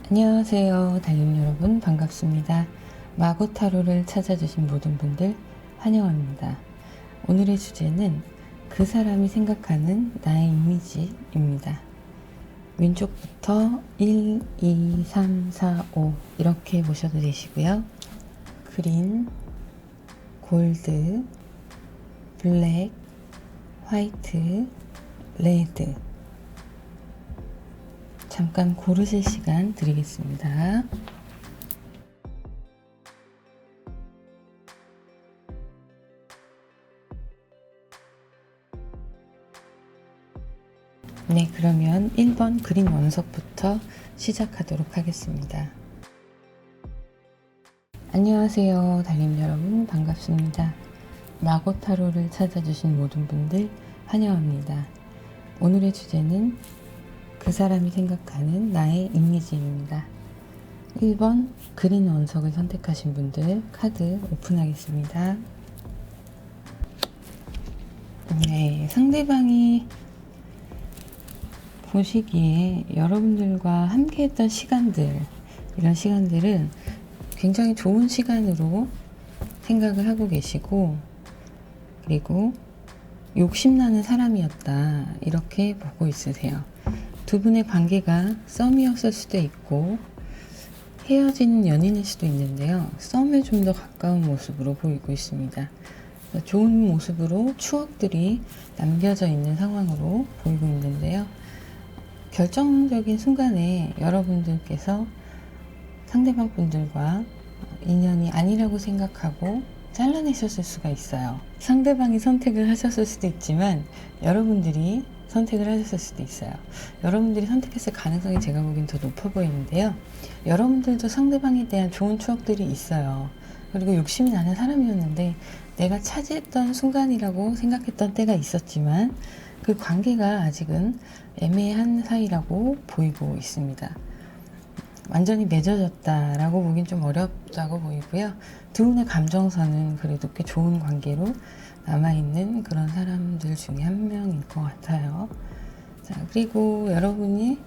안녕하세요, 달님 여러분, 반갑습니다. 마고타로를 찾아주신 모든 분들 환영합니다. 오늘의 주제는 그 사람이 생각하는 나의 이미지입니다. 왼쪽부터 1, 2, 3, 4, 5 이렇게 보셔도 되시고요. 그린, 골드, 블랙, 화이트, 레드. 잠깐 고르실 시간 드리겠습니다. 네, 그러면 1번 그린 원석부터 시작하도록 하겠습니다. 안녕하세요, 달님 여러분, 반갑습니다. 마고타로를 찾아주신 모든 분들 환영합니다. 오늘의 주제는 그 사람이 생각하는 나의 이미지입니다. 1번 그린 원석을 선택하신 분들 카드 오픈하겠습니다. 네, 상대방이 보시기에 여러분들과 함께 했던 시간들, 이런 시간들은 굉장히 좋은 시간으로 생각을 하고 계시고, 그리고 욕심나는 사람이었다, 이렇게 보고 있으세요. 두 분의 관계가 썸이었을 수도 있고 헤어진 연인일 수도 있는데요. 썸에 좀 더 가까운 모습으로 보이고 있습니다. 좋은 모습으로 추억들이 남겨져 있는 상황으로 보이고 있는데요. 결정적인 순간에 여러분들께서 상대방 분들과 인연이 아니라고 생각하고 잘라내셨을 수가 있어요. 상대방이 선택을 하셨을 수도 있지만 여러분들이 선택을 하셨을 수도 있어요. 여러분들이 선택했을 가능성이 제가 보기엔 더 높아 보이는데요. 여러분들도 상대방에 대한 좋은 추억들이 있어요. 그리고 욕심이 나는 사람이었는데 내가 차지했던 순간이라고 생각했던 때가 있었지만 그 관계가 아직은 애매한 사이라고 보이고 있습니다. 완전히 맺어졌다라고 보긴 좀 어렵다고 보이고요. 두 분의 감정선은 그래도 꽤 좋은 관계로 남아있는 그런 사람들 중에 한 명일 것 같아요. 자, 그리고 여러분이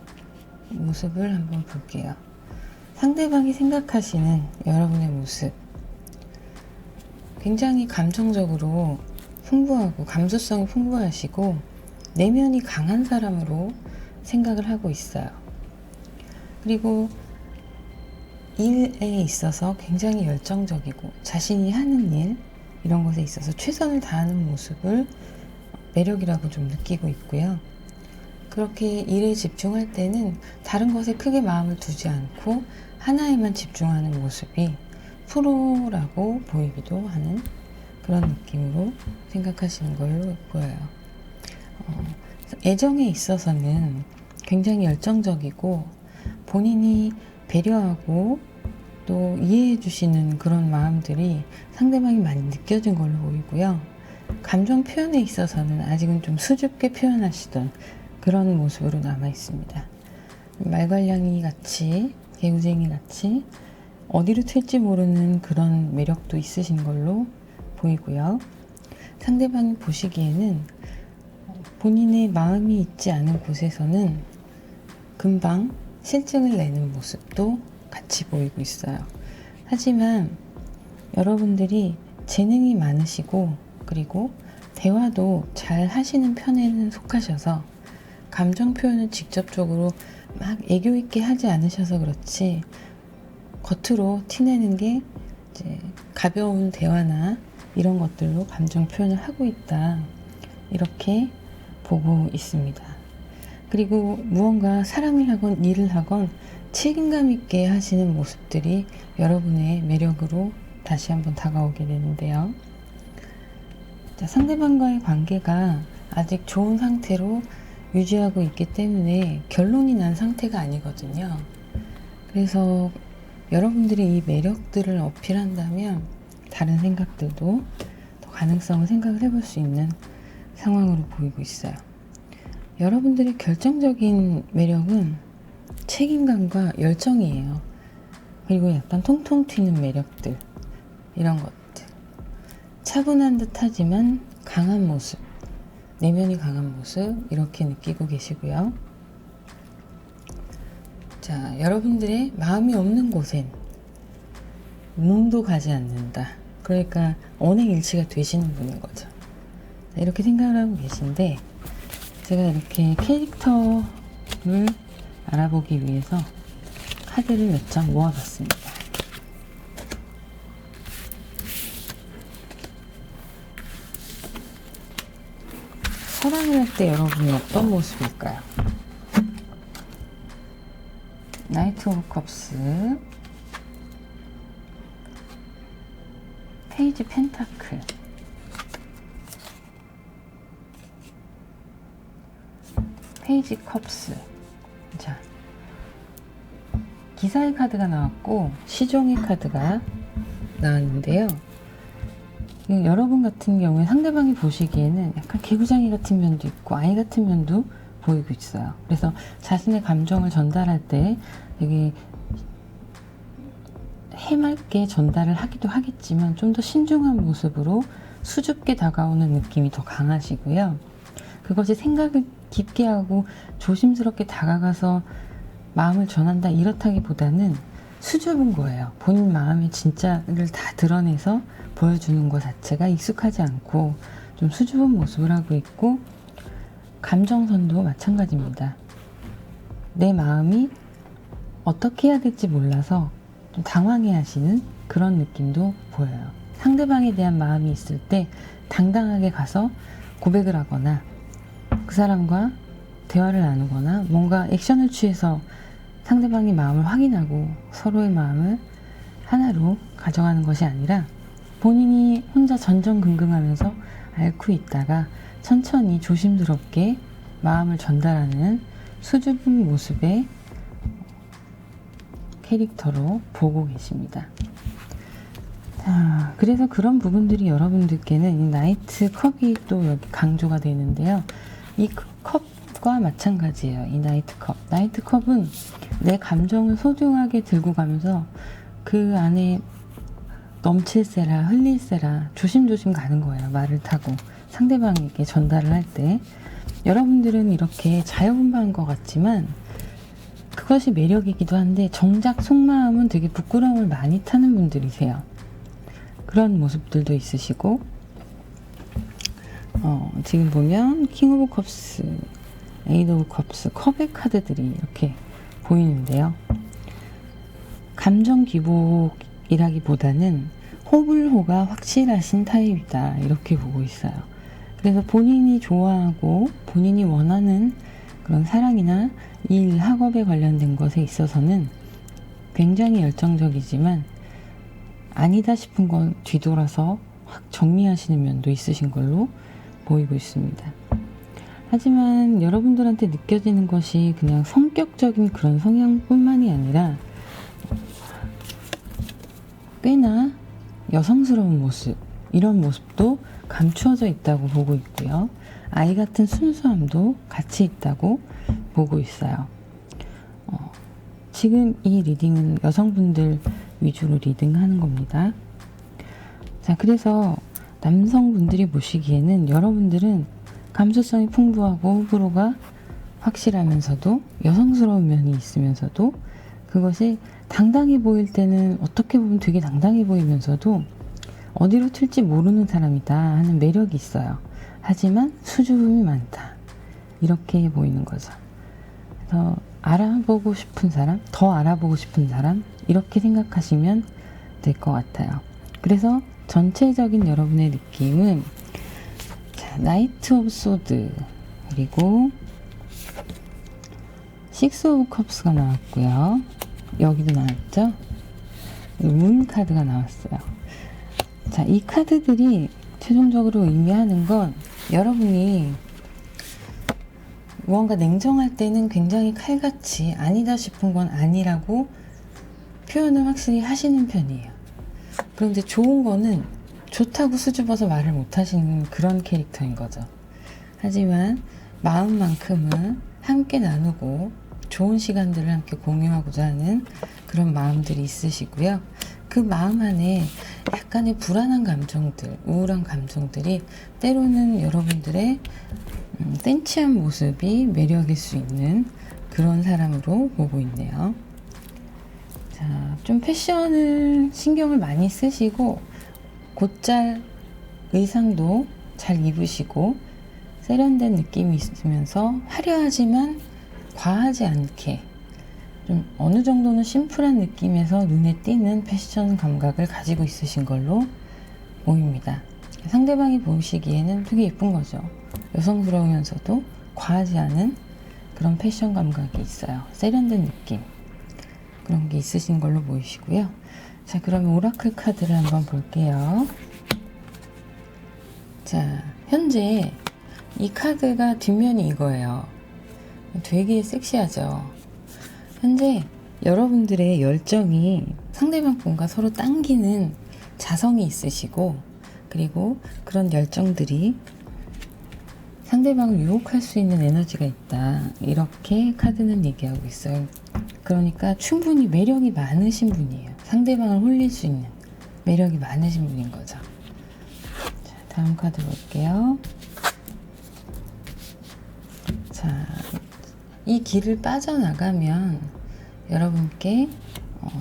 모습을 한번 볼게요. 상대방이 생각하시는 여러분의 모습, 굉장히 감정적으로 풍부하고 감수성이 풍부하시고 내면이 강한 사람으로 생각을 하고 있어요. 그리고 일에 있어서 굉장히 열정적이고 자신이 하는 일, 이런 것에 있어서 최선을 다하는 모습을 매력이라고 좀 느끼고 있고요. 그렇게 일에 집중할 때는 다른 것에 크게 마음을 두지 않고 하나에만 집중하는 모습이 프로라고 보이기도 하는 그런 느낌으로 생각하시는 걸로 보여요. 애정에 있어서는 굉장히 열정적이고 본인이 배려하고 또 이해해 주시는 그런 마음들이 상대방이 많이 느껴진 걸로 보이고요. 감정 표현에 있어서는 아직은 좀 수줍게 표현하시던 그런 모습으로 남아 있습니다. 말괄량이 같이, 개구쟁이 같이 어디로 튈지 모르는 그런 매력도 있으신 걸로 보이고요. 상대방이 보시기에는 본인의 마음이 있지 않은 곳에서는 금방 실증을 내는 모습도 같이 보이고 있어요. 하지만 여러분들이 재능이 많으시고 그리고 대화도 잘 하시는 편에는 속하셔서 감정 표현을 직접적으로 막 애교 있게 하지 않으셔서 그렇지 겉으로 티내는 게 이제 가벼운 대화나 이런 것들로 감정 표현을 하고 있다, 이렇게 보고 있습니다. 그리고 무언가 사랑을 하건 일을 하건 책임감 있게 하시는 모습들이 여러분의 매력으로 다시 한번 다가오게 되는데요. 자, 상대방과의 관계가 아직 좋은 상태로 유지하고 있기 때문에 결론이 난 상태가 아니거든요. 그래서 여러분들이 이 매력들을 어필한다면 다른 생각들도 더 가능성을 생각을 해볼 수 있는 상황으로 보이고 있어요. 여러분들의 결정적인 매력은 책임감과 열정이에요. 그리고 약간 통통 튀는 매력들, 이런 것들. 차분한 듯 하지만 강한 모습, 내면이 강한 모습, 이렇게 느끼고 계시고요. 자, 자, 여러분들의 마음이 없는 곳엔 몸도 가지 않는다. 그러니까 언행일치가 되시는 분인 거죠. 자, 이렇게 생각을 하고 계신데, 제가 이렇게 캐릭터를 알아보기 위해서 카드를 몇 장 모아봤습니다. 사랑을 할 때 여러분이 어떤 모습일까요? 나이트 오브 컵스, 페이지 펜타클, 페이지 컵스. 자, 기사의 카드가 나왔고 시종의 카드가 나왔는데요. 여러분 같은 경우에 상대방이 보시기에는 약간 개구장이 같은 면도 있고 아이 같은 면도 보이고 있어요. 그래서 자신의 감정을 전달할 때 되게 해맑게 전달을 하기도 하겠지만 좀 더 신중한 모습으로 수줍게 다가오는 느낌이 더 강하시고요. 그것이 생각을 깊게 하고 조심스럽게 다가가서 마음을 전한다 이렇다기보다는 수줍은 거예요. 본인 마음의 진짜를 다 드러내서 보여주는 것 자체가 익숙하지 않고 좀 수줍은 모습을 하고 있고, 감정선도 마찬가지입니다. 내 마음이 어떻게 해야 될지 몰라서 좀 당황해 하시는 그런 느낌도 보여요. 상대방에 대한 마음이 있을 때 당당하게 가서 고백을 하거나 그 사람과 대화를 나누거나 뭔가 액션을 취해서 상대방의 마음을 확인하고 서로의 마음을 하나로 가져가는 것이 아니라 본인이 혼자 전전긍긍하면서 앓고 있다가 천천히 조심스럽게 마음을 전달하는 수줍은 모습의 캐릭터로 보고 계십니다. 자, 그래서 그런 부분들이 여러분들께는 이 나이트 컵이 또 여기 강조가 되는데요. 이 컵과 마찬가지예요. 이 나이트 컵. 나이트 컵은 내 감정을 소중하게 들고 가면서 그 안에 넘칠세라 흘릴세라 조심조심 가는 거예요. 말을 타고 상대방에게 전달을 할 때 여러분들은 이렇게 자유분방한 것 같지만 그것이 매력이기도 한데 정작 속마음은 되게 부끄러움을 많이 타는 분들이세요. 그런 모습들도 있으시고, 지금 보면 킹 오브 컵스, 에이드 오브 컵스, 컵의 카드들이 이렇게 보이는데요. 감정 기복이라기보다는 호불호가 확실하신 타입이다 이렇게 보고 있어요. 그래서 본인이 좋아하고 본인이 원하는 그런 사랑이나 일, 학업에 관련된 것에 있어서는 굉장히 열정적이지만 아니다 싶은 건 뒤돌아서 확 정리하시는 면도 있으신 걸로 보이고 있습니다. 하지만 여러분들한테 느껴지는 것이 그냥 성격적인 그런 성향뿐만이 아니라 꽤나 여성스러운 모습, 이런 모습도 감추어져 있다고 보고 있고요. 아이 같은 순수함도 같이 있다고 보고 있어요. 지금 이 리딩은 여성분들 위주로 리딩하는 겁니다. 자, 그래서 남성분들이 보시기에는 여러분들은 감수성이 풍부하고 호불호가 확실하면서도 여성스러운 면이 있으면서도 그것이 당당해 보일 때는 어떻게 보면 되게 당당해 보이면서도 어디로 튈지 모르는 사람이다 하는 매력이 있어요. 하지만 수줍음이 많다. 이렇게 보이는 거죠. 그래서 알아보고 싶은 사람, 더 알아보고 싶은 사람, 이렇게 생각하시면 될 것 같아요. 그래서 전체적인 여러분의 느낌은 나이트 오브 소드, 그리고 식스 오브 컵스가 나왔고요. 여기도 나왔죠? 문 카드가 나왔어요. 자, 이 카드들이 최종적으로 의미하는 건 여러분이 무언가 냉정할 때는 굉장히 칼같이 아니다 싶은 건 아니라고 표현을 확실히 하시는 편이에요. 그런데 좋은 거는 좋다고 수줍어서 말을 못 하시는 그런 캐릭터인 거죠. 하지만 마음만큼은 함께 나누고 좋은 시간들을 함께 공유하고자 하는 그런 마음들이 있으시고요. 그 마음 안에 약간의 불안한 감정들, 우울한 감정들이 때로는 여러분들의 센치한 모습이 매력일 수 있는 그런 사람으로 보고 있네요. 자, 좀 패션을 신경을 많이 쓰시고 곧잘 의상도 잘 입으시고 세련된 느낌이 있으면서 화려하지만 과하지 않게 좀 어느 정도는 심플한 느낌에서 눈에 띄는 패션 감각을 가지고 있으신 걸로 보입니다. 상대방이 보시기에는 되게 예쁜 거죠. 여성스러우면서도 과하지 않은 그런 패션 감각이 있어요. 세련된 느낌 그런 게 있으신 걸로 보이시고요. 자, 그러면 오라클 카드를 한번 볼게요. 자, 현재 이 카드가 뒷면이 이거예요. 되게 섹시하죠. 현재 여러분들의 열정이 상대방 분과 서로 당기는 자성이 있으시고, 그리고 그런 열정들이 상대방을 유혹할 수 있는 에너지가 있다. 이렇게 카드는 얘기하고 있어요. 그러니까 충분히 매력이 많으신 분이에요. 상대방을 홀릴 수 있는 매력이 많으신 분인 거죠. 자, 다음 카드 볼게요. 자, 이 길을 빠져나가면 여러분께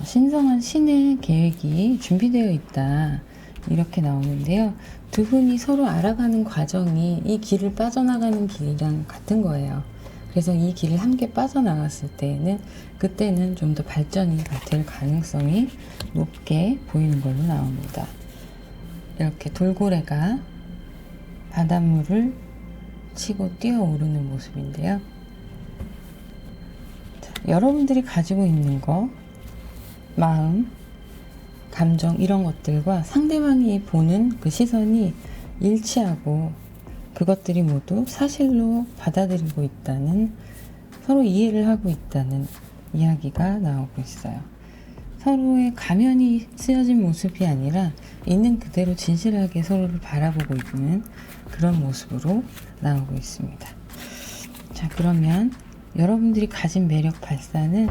신성한 신의 계획이 준비되어 있다. 이렇게 나오는데요. 두 분이 서로 알아가는 과정이 이 길을 빠져나가는 길이랑 같은 거예요. 그래서 이 길을 함께 빠져나갔을 때에는 그때는 좀 더 발전이 될 가능성이 높게 보이는 걸로 나옵니다. 이렇게 돌고래가 바닷물을 치고 뛰어오르는 모습인데요. 자, 여러분들이 가지고 있는 거, 마음, 감정 이런 것들과 상대방이 보는 그 시선이 일치하고 그것들이 모두 사실로 받아들이고 있다는, 서로 이해를 하고 있다는 이야기가 나오고 있어요. 서로의 가면이 쓰여진 모습이 아니라 있는 그대로 진실하게 서로를 바라보고 있는 그런 모습으로 나오고 있습니다. 자, 그러면 여러분들이 가진 매력 발산은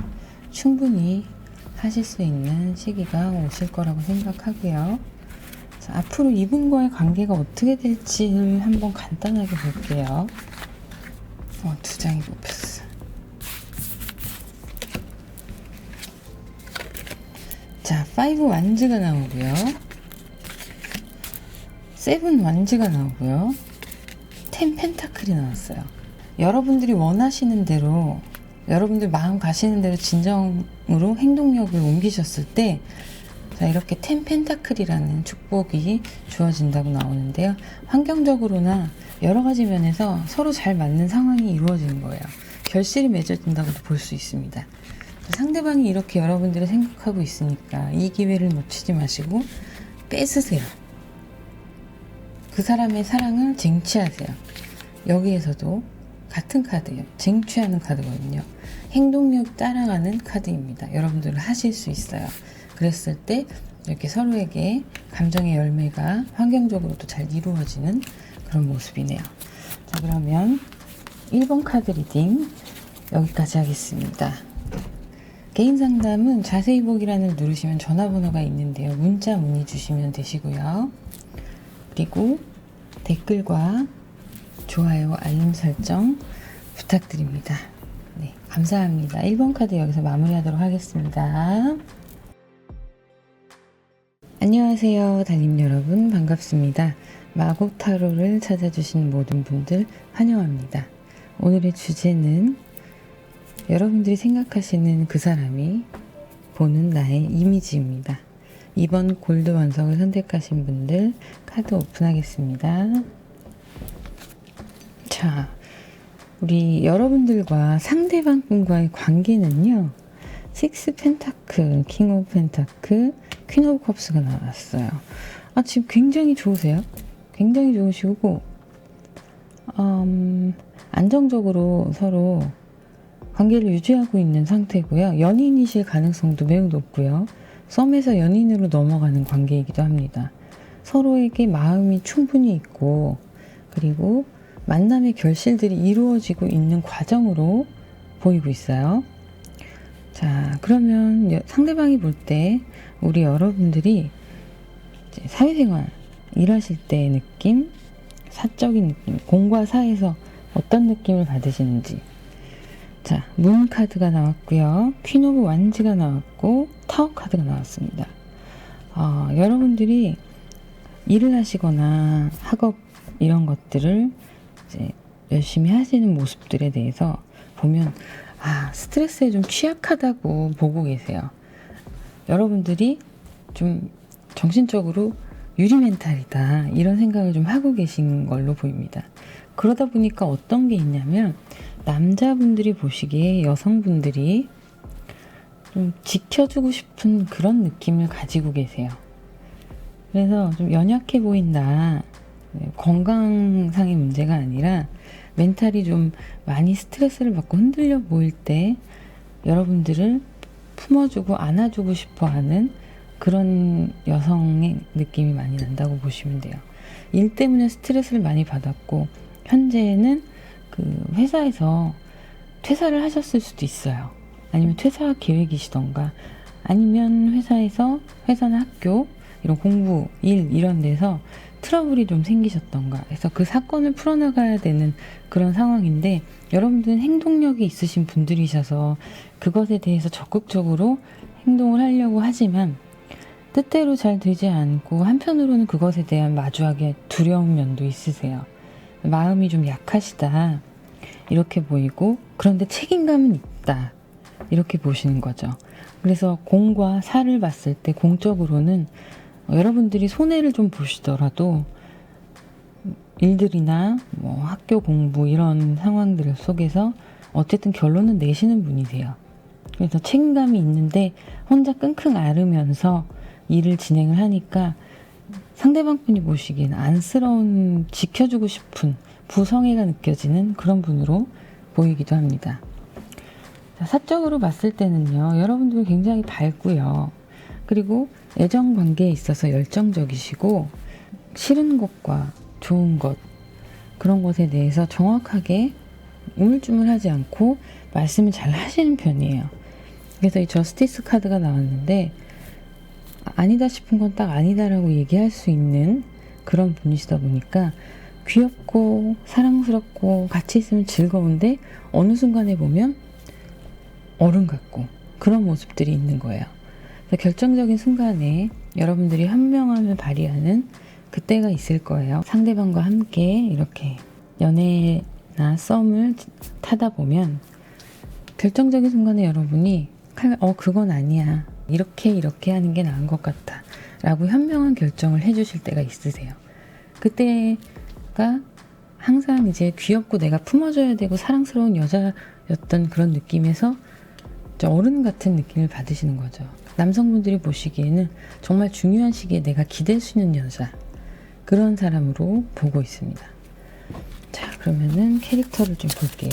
충분히 하실 수 있는 시기가 오실 거라고 생각하고요. 자, 앞으로 이분과의 관계가 어떻게 될지를 한번 간단하게 볼게요. 두 장이 뽑혔어. 자, 5 완즈가 나오고요. 7 완즈가 나오고요. 10 펜타클이 나왔어요. 여러분들이 원하시는 대로, 여러분들 마음 가시는 대로 진정으로 행동력을 옮기셨을 때, 자, 이렇게 10 펜타클이라는 축복이 주어진다고 나오는데요. 환경적으로나 여러 가지 면에서 서로 잘 맞는 상황이 이루어지는 거예요. 결실이 맺어진다고도 볼 수 있습니다. 상대방이 이렇게 여러분들을 생각하고 있으니까 이 기회를 놓치지 마시고 뺏으세요. 그 사람의 사랑을 쟁취하세요. 여기에서도 같은 카드예요. 쟁취하는 카드거든요. 행동력 따라가는 카드입니다. 여러분들은 하실 수 있어요. 그랬을 때 이렇게 서로에게 감정의 열매가 환경적으로도 잘 이루어지는 그런 모습이네요. 자, 그러면 1번 카드 리딩 여기까지 하겠습니다. 개인 상담은 자세히 보기란을 누르시면 전화번호가 있는데요. 문자 문의 주시면 되시고요. 그리고 댓글과 좋아요, 알림 설정 부탁드립니다. 네, 감사합니다. 1번 카드 여기서 마무리하도록 하겠습니다. 안녕하세요, 달님 여러분. 반갑습니다. 마곡 타로를 찾아주신 모든 분들 환영합니다. 오늘의 주제는 여러분들이 생각하시는 그 사람이 보는 나의 이미지입니다. 2번 골드 원석을 선택하신 분들 카드 오픈하겠습니다. 자, 우리 여러분들과 상대방 분과의 관계는요. 6 펜타클, 킹 오브 펜타클, 퀸 오브 컵스가 나왔어요. 지금 굉장히 좋으세요. 굉장히 좋으시고 안정적으로 서로 관계를 유지하고 있는 상태고요. 연인이실 가능성도 매우 높고요. 썸에서 연인으로 넘어가는 관계이기도 합니다. 서로에게 마음이 충분히 있고, 그리고 만남의 결실들이 이루어지고 있는 과정으로 보이고 있어요. 자, 그러면 상대방이 볼 때 우리 여러분들이 이제 사회생활 일하실 때의 느낌, 사적인 느낌, 공과 사에서 어떤 느낌을 받으시는지, 자, 문 카드가 나왔고요. 퀸 오브 완즈가 나왔고 타워 카드가 나왔습니다. 여러분들이 일을 하시거나 학업 이런 것들을 이제 열심히 하시는 모습들에 대해서 보면 스트레스에 좀 취약하다고 보고 계세요. 여러분들이 좀 정신적으로 유리 멘탈이다 이런 생각을 좀 하고 계신 걸로 보입니다. 그러다 보니까 어떤 게 있냐면 남자분들이 보시기에 여성분들이 좀 지켜주고 싶은 그런 느낌을 가지고 계세요. 그래서 좀 연약해 보인다. 건강상의 문제가 아니라 멘탈이 좀 많이 스트레스를 받고 흔들려 보일 때 여러분들을 품어주고 안아주고 싶어 하는 그런 여성의 느낌이 많이 난다고 보시면 돼요. 일 때문에 스트레스를 많이 받았고 현재는 그 회사에서 퇴사를 하셨을 수도 있어요. 아니면 퇴사 계획이시던가 아니면 회사나 학교 이런 공부, 일 이런 데서 트러블이 좀 생기셨던가 해서 그 사건을 풀어나가야 되는 그런 상황인데 여러분들은 행동력이 있으신 분들이셔서 그것에 대해서 적극적으로 행동을 하려고 하지만 뜻대로 잘 되지 않고 한편으로는 그것에 대한 마주하기에 두려운 면도 있으세요. 마음이 좀 약하시다 이렇게 보이고 그런데 책임감은 있다 이렇게 보시는 거죠. 그래서 공과 사를 봤을 때 공적으로는 여러분들이 손해를 좀 보시더라도 일들이나 뭐 학교 공부 이런 상황들 속에서 어쨌든 결론은 내시는 분이세요. 그래서 책임감이 있는데 혼자 끙끙 앓으면서 일을 진행을 하니까 상대방 분이 보시기엔 안쓰러운 지켜주고 싶은 부성애가 느껴지는 그런 분으로 보이기도 합니다. 자, 사적으로 봤을 때는요. 여러분들이 굉장히 밝고요. 그리고 애정 관계에 있어서 열정적이시고 싫은 것과 좋은 것 그런 것에 대해서 정확하게 우물쭈물하지 않고 말씀을 잘 하시는 편이에요. 그래서 이 저스티스 카드가 나왔는데 아니다 싶은 건 딱 아니다라고 얘기할 수 있는 그런 분이시다 보니까 귀엽고 사랑스럽고 같이 있으면 즐거운데 어느 순간에 보면 어른 같고 그런 모습들이 있는 거예요. 결정적인 순간에 여러분들이 현명함을 발휘하는 그때가 있을 거예요. 상대방과 함께 이렇게 연애나 썸을 타다 보면 결정적인 순간에 여러분이 그건 아니야. 이렇게 하는 게 나은 것 같다. 라고 현명한 결정을 해주실 때가 있으세요. 그때가 항상 이제 귀엽고 내가 품어줘야 되고 사랑스러운 여자였던 그런 느낌에서 어른 같은 느낌을 받으시는 거죠. 남성분들이 보시기에는 정말 중요한 시기에 내가 기댈 수 있는 여자 그런 사람으로 보고 있습니다. 자, 그러면은 캐릭터를 좀 볼게요.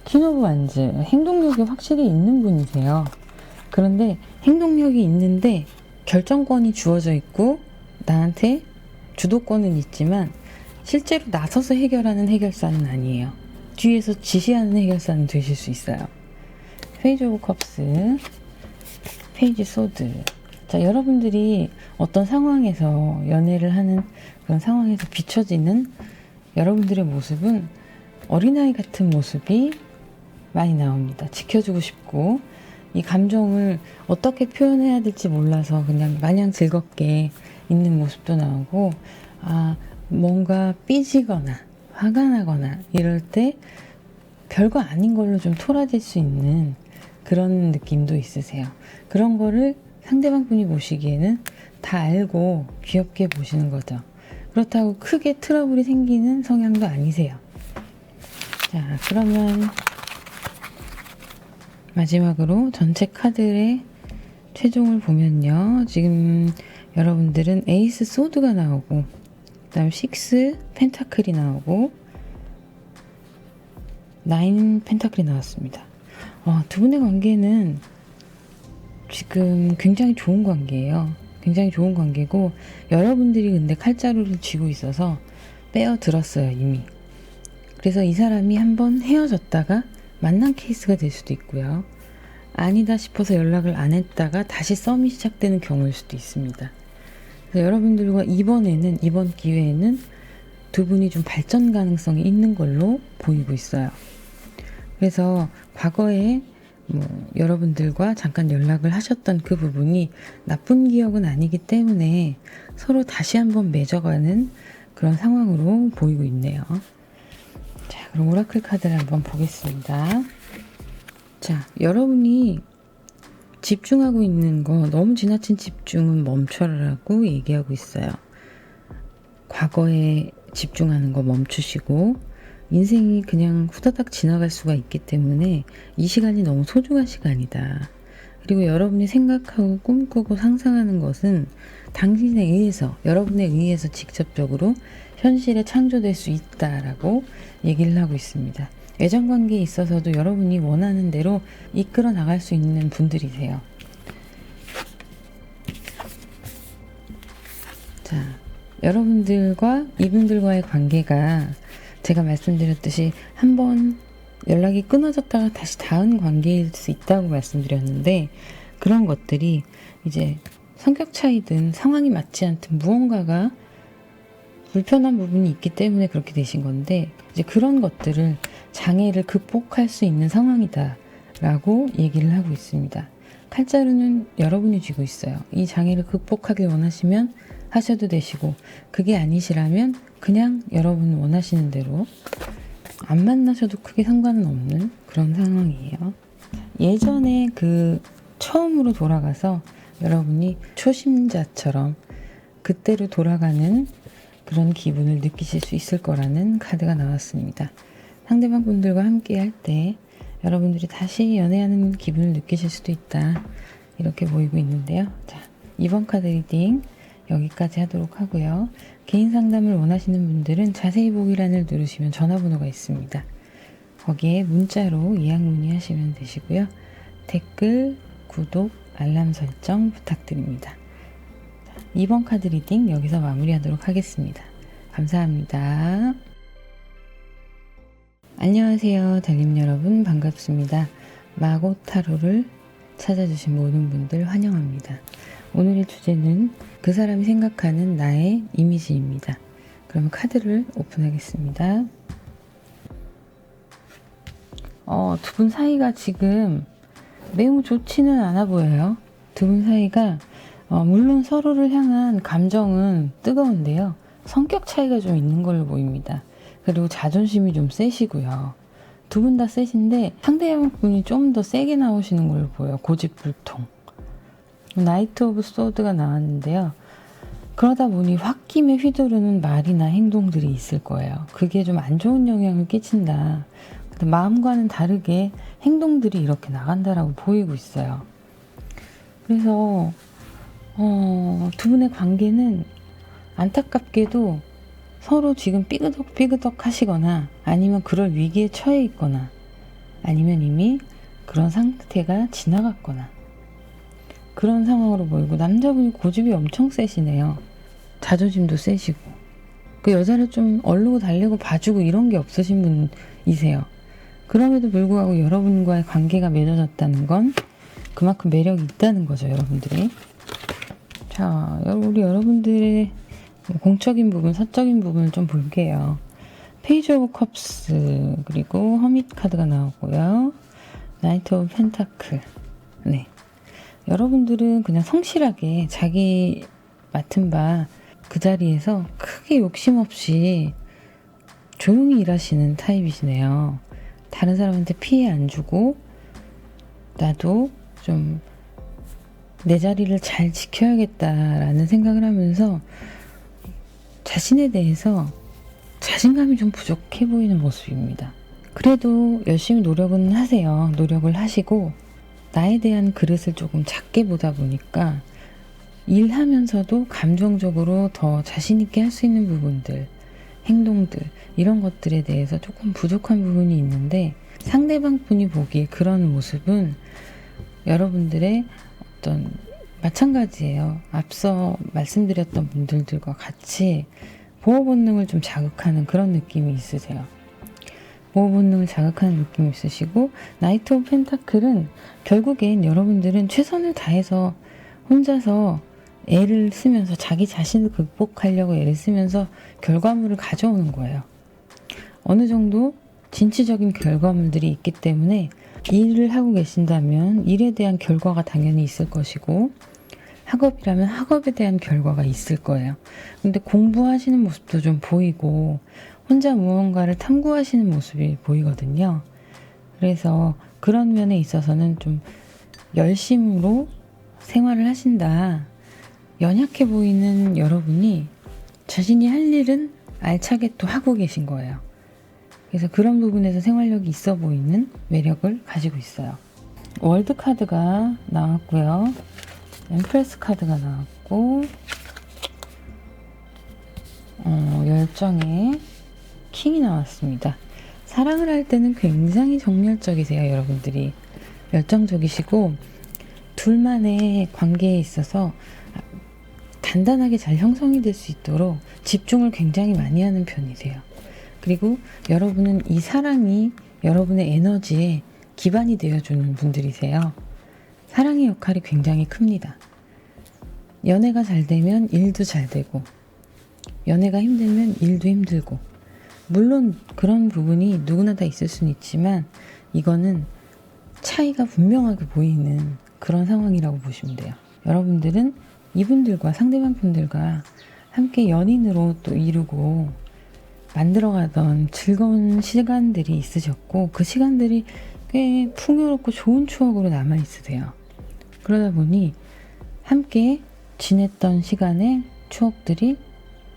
퀸 오브 완즈, 행동력이 확실히 있는 분이세요. 그런데 행동력이 있는데 결정권이 주어져 있고 나한테 주도권은 있지만 실제로 나서서 해결하는 해결사는 아니에요. 뒤에서 지시하는 해결사는 되실 수 있어요. 페이지 오브 컵스, 페이지 소드. 자, 여러분들이 어떤 상황에서 연애를 하는 그런 상황에서 비춰지는 여러분들의 모습은 어린아이 같은 모습이 많이 나옵니다. 지켜주고 싶고 이 감정을 어떻게 표현해야 될지 몰라서 그냥 마냥 즐겁게 있는 모습도 나오고 뭔가 삐지거나 화가 나거나 이럴 때 별거 아닌 걸로 좀 토라질 수 있는 그런 느낌도 있으세요. 그런 거를 상대방 분이 보시기에는 다 알고 귀엽게 보시는 거죠. 그렇다고 크게 트러블이 생기는 성향도 아니세요. 자, 그러면 마지막으로 전체 카드의 최종을 보면요. 지금 여러분들은 에이스 소드가 나오고 그 다음 6 펜타클이 나오고 9 펜타클이 나왔습니다. 두 분의 관계는 지금 굉장히 좋은 관계예요. 굉장히 좋은 관계고 여러분들이 근데 칼자루를 쥐고 있어서 빼어들었어요 이미. 그래서 이 사람이 한번 헤어졌다가 만난 케이스가 될 수도 있고요. 아니다 싶어서 연락을 안 했다가 다시 썸이 시작되는 경우일 수도 있습니다. 그래서 여러분들과 이번 기회에는 두 분이 좀 발전 가능성이 있는 걸로 보이고 있어요. 그래서 과거에 여러분들과 잠깐 연락을 하셨던 그 부분이 나쁜 기억은 아니기 때문에 서로 다시 한번 맺어가는 그런 상황으로 보이고 있네요. 자, 그럼 오라클 카드를 한번 보겠습니다. 자, 여러분이 집중하고 있는 거, 너무 지나친 집중은 멈춰라라고 얘기하고 있어요. 과거에 집중하는 거 멈추시고, 인생이 그냥 후다닥 지나갈 수가 있기 때문에 이 시간이 너무 소중한 시간이다. 그리고 여러분이 생각하고 꿈꾸고 상상하는 것은 당신에 의해서, 여러분에 의해서 직접적으로 현실에 창조될 수 있다라고 얘기를 하고 있습니다. 애정관계에 있어서도 여러분이 원하는 대로 이끌어 나갈 수 있는 분들이세요. 자, 여러분들과 이분들과의 관계가 제가 말씀드렸듯이 한번 연락이 끊어졌다가 다시 닿은 관계일 수 있다고 말씀드렸는데, 그런 것들이 이제 성격 차이든 상황이 맞지 않든 무언가가 불편한 부분이 있기 때문에 그렇게 되신 건데, 이제 그런 것들을 장애를 극복할 수 있는 상황이다 라고 얘기를 하고 있습니다. 칼자루는 여러분이 쥐고 있어요. 이 장애를 극복하길 원하시면 하셔도 되시고, 그게 아니시라면 그냥 여러분 원하시는 대로 안 만나셔도 크게 상관은 없는 그런 상황이에요. 예전에 그 처음으로 돌아가서 여러분이 초심자처럼 그때로 돌아가는 그런 기분을 느끼실 수 있을 거라는 카드가 나왔습니다. 상대방 분들과 함께 할 때 여러분들이 다시 연애하는 기분을 느끼실 수도 있다, 이렇게 보이고 있는데요. 자, 이번 카드 리딩 여기까지 하도록 하고요. 개인 상담을 원하시는 분들은 자세히 보기란을 누르시면 전화번호가 있습니다. 거기에 문자로 예약 문의하시면 되시고요. 댓글, 구독, 알람 설정 부탁드립니다. 이번 카드 리딩 여기서 마무리하도록 하겠습니다. 감사합니다. 안녕하세요, 달님 여러분, 반갑습니다. 마고 타로를 찾아주신 모든 분들 환영합니다. 오늘의 주제는 그 사람이 생각하는 나의 이미지입니다. 그러면 카드를 오픈하겠습니다. 두 분 사이가 지금 매우 좋지는 않아 보여요. 두 분 사이가 물론 서로를 향한 감정은 뜨거운데요. 성격 차이가 좀 있는 걸로 보입니다. 그리고 자존심이 좀 세시고요. 두 분 다 세신데 상대방 분이 좀 더 세게 나오시는 걸로 보여요. 고집불통. 나이트 오브 소드가 나왔는데요. 그러다 보니 홧김에 휘두르는 말이나 행동들이 있을 거예요. 그게 좀 안 좋은 영향을 끼친다. 마음과는 다르게 행동들이 이렇게 나간다라고 보이고 있어요. 그래서 두 분의 관계는 안타깝게도 서로 지금 삐그덕 하시거나, 아니면 그럴 위기에 처해 있거나, 아니면 이미 그런 상태가 지나갔거나, 그런 상황으로 보이고, 남자분이 고집이 엄청 세시네요. 자존심도 세시고, 그 여자를 좀 얼르고 달래고 봐주고 이런 게 없으신 분이세요. 그럼에도 불구하고 여러분과의 관계가 맺어졌다는 건 그만큼 매력이 있다는 거죠, 여러분들이. 자, 우리 여러분들의 공적인 부분, 사적인 부분을 좀 볼게요. 페이지 오브 컵스, 그리고 허밋 카드가 나오고요. 나이트 오브 펜타클. 네. 여러분들은 그냥 성실하게 자기 맡은 바 그 자리에서 크게 욕심 없이 조용히 일하시는 타입이시네요. 다른 사람한테 피해 안 주고, 나도 좀 내 자리를 잘 지켜야겠다라는 생각을 하면서 자신에 대해서 자신감이 좀 부족해 보이는 모습입니다. 그래도 열심히 노력은 하세요. 노력을 하시고 나에 대한 그릇을 조금 작게 보다 보니까 일하면서도 감정적으로 더 자신 있게 할 수 있는 부분들, 행동들, 이런 것들에 대해서 조금 부족한 부분이 있는데, 상대방 분이 보기에 그런 모습은 여러분들의 어떤 마찬가지예요. 앞서 말씀드렸던 분들과 같이 보호 본능을 좀 자극하는 그런 느낌이 있으세요. 보호 본능을 자극하는 느낌이 있으시고, 나이트 오브 펜타클은 결국엔 여러분들은 최선을 다해서 혼자서 애를 쓰면서 자기 자신을 극복하려고 애를 쓰면서 결과물을 가져오는 거예요. 어느 정도 진취적인 결과물들이 있기 때문에 일을 하고 계신다면 일에 대한 결과가 당연히 있을 것이고, 학업이라면 학업에 대한 결과가 있을 거예요. 근데 공부하시는 모습도 좀 보이고 혼자 무언가를 탐구하시는 모습이 보이거든요. 그래서 그런 면에 있어서는 좀 열심으로 생활을 하신다. 연약해 보이는 여러분이 자신이 할 일은 알차게 또 하고 계신 거예요. 그래서 그런 부분에서 생활력이 있어 보이는 매력을 가지고 있어요. 월드 카드가 나왔고요. 엠프레스 카드가 나왔고, 열정의 킹이 나왔습니다. 사랑을 할 때는 굉장히 정열적이세요. 여러분들이 열정적이시고 둘만의 관계에 있어서 단단하게 잘 형성이 될 수 있도록 집중을 굉장히 많이 하는 편이세요. 그리고 여러분은 이 사랑이 여러분의 에너지에 기반이 되어주는 분들이세요. 사랑의 역할이 굉장히 큽니다. 연애가 잘 되면 일도 잘 되고, 연애가 힘들면 일도 힘들고, 물론 그런 부분이 누구나 다 있을 수는 있지만 이거는 차이가 분명하게 보이는 그런 상황이라고 보시면 돼요. 여러분들은 이분들과 상대방 분들과 함께 연인으로 또 이루고 만들어가던 즐거운 시간들이 있으셨고, 그 시간들이 꽤 풍요롭고 좋은 추억으로 남아있으세요. 그러다 보니 함께 지냈던 시간의 추억들이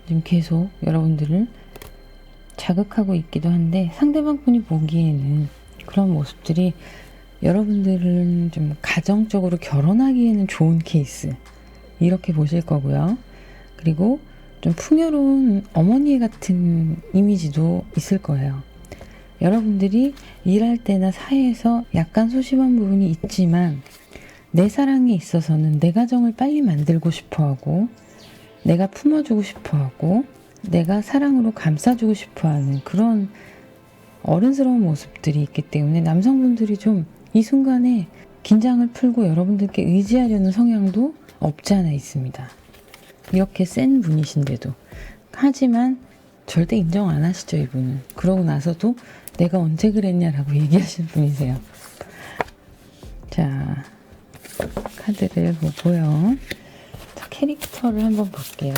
지금 계속 여러분들을 자극하고 있기도 한데, 상대방 분이 보기에는 그런 모습들이 여러분들은 좀 가정적으로 결혼하기에는 좋은 케이스, 이렇게 보실 거고요. 그리고 좀 풍요로운 어머니 같은 이미지도 있을 거예요. 여러분들이 일할 때나 사회에서 약간 소심한 부분이 있지만 내 사랑에 있어서는 내 가정을 빨리 만들고 싶어하고, 내가 품어주고 싶어하고, 내가 사랑으로 감싸주고 싶어하는 그런 어른스러운 모습들이 있기 때문에 남성분들이 좀 이 순간에 긴장을 풀고 여러분들께 의지하려는 성향도 없지 않아 있습니다. 이렇게 센 분이신데도. 하지만 절대 인정 안 하시죠, 이분은. 그러고 나서도 내가 언제 그랬냐라고 얘기하실 분이세요. 자, 카드를 보고요. 자, 캐릭터를 한번 볼게요.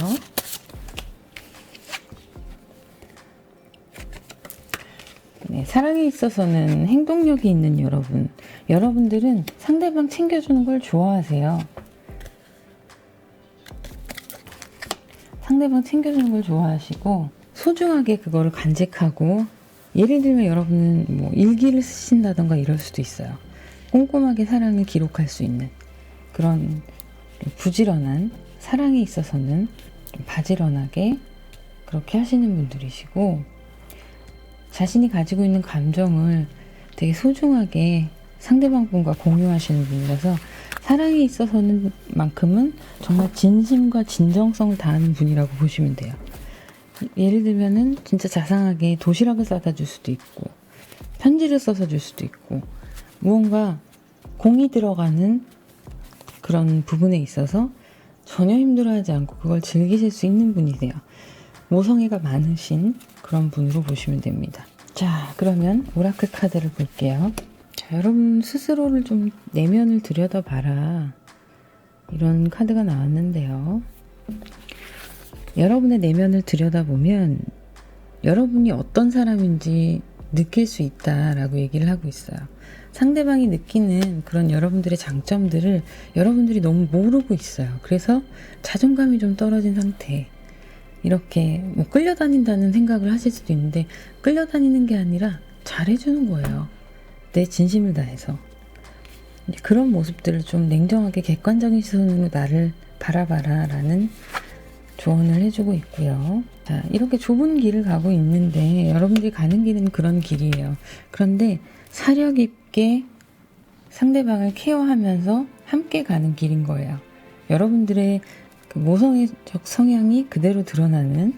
네, 사랑에 있어서는 행동력이 있는 여러분. 여러분들은 상대방 챙겨주는 걸 좋아하세요. 상대방 챙겨주는 걸 좋아하시고 소중하게 그거를 간직하고, 예를 들면 여러분은 뭐 일기를 쓰신다던가 이럴 수도 있어요. 꼼꼼하게 사랑을 기록할 수 있는 그런 부지런한, 사랑에 있어서는 좀 바지런하게 그렇게 하시는 분들이시고, 자신이 가지고 있는 감정을 되게 소중하게 상대방 분과 공유하시는 분이라서 사랑에 있어서는 만큼은 정말 진심과 진정성을 다하는 분이라고 보시면 돼요. 예를 들면은 진짜 자상하게 도시락을 싸다 줄 수도 있고, 편지를 써서 줄 수도 있고, 무언가 공이 들어가는 그런 부분에 있어서 전혀 힘들어하지 않고 그걸 즐기실 수 있는 분이세요. 모성애가 많으신 그런 분으로 보시면 됩니다. 자, 그러면 오라클 카드를 볼게요. 자, 여러분 스스로를 좀 내면을 들여다봐라, 이런 카드가 나왔는데요. 여러분의 내면을 들여다보면 여러분이 어떤 사람인지 느낄 수 있다라고 얘기를 하고 있어요. 상대방이 느끼는 그런 여러분들의 장점들을 여러분들이 너무 모르고 있어요. 그래서 자존감이 좀 떨어진 상태. 이렇게 뭐 끌려다닌다는 생각을 하실 수도 있는데, 끌려다니는 게 아니라 잘해주는 거예요. 내 진심을 다해서. 그런 모습들을 좀 냉정하게 객관적인 시선으로 나를 바라봐라 라는 조언을 해주고 있고요. 자, 이렇게 좁은 길을 가고 있는데 여러분들이 가는 길은 그런 길이에요. 그런데 사력 있게 상대방을 케어하면서 함께 가는 길인 거예요. 여러분들의 그 모성애적 성향이 그대로 드러나는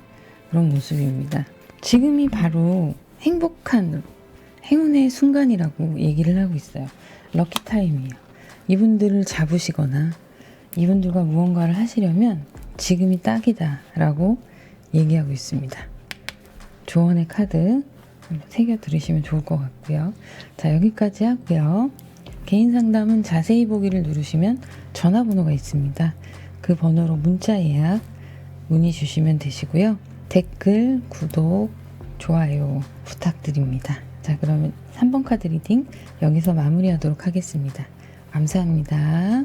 그런 모습입니다. 지금이 바로 행복한 행운의 순간이라고 얘기를 하고 있어요. 럭키 타임이에요. 이분들을 잡으시거나 이분들과 무언가를 하시려면 지금이 딱이다 라고 얘기하고 있습니다. 조언의 카드 새겨 들으시면 좋을 것 같고요. 자, 여기까지 하고요. 개인 상담은 자세히 보기를 누르시면 전화번호가 있습니다. 그 번호로 문자 예약 문의 주시면 되시고요. 댓글, 구독, 좋아요 부탁드립니다. 자, 그러면 3번 카드 리딩 여기서 마무리하도록 하겠습니다. 감사합니다.